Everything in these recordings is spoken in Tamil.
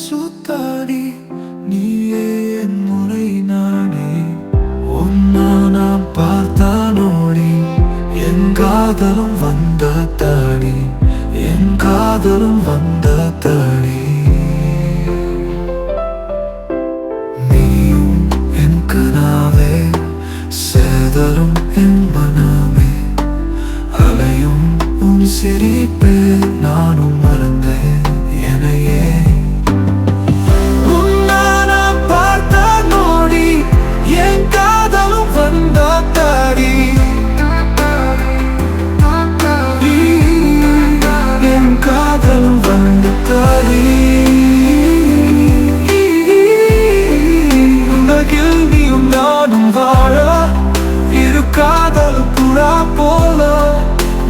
சுத்தாடி நீயே என் முறை நானே ஒன்னா நான் பார்த்தா நோடி என் காதலும் வந்த தாடி என் காதலும் வந்த தாடி நீயும் என் கனாவே சேதலும் என் மனமே அலையும் உன் சிரிப்பே நானும் மறந்தேன் என்னையே காதல் புறா போல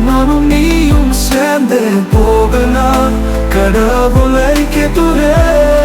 நானும் நீயும் சேர்ந்தே போகலாம் கடவுளை கேட்டுறேன்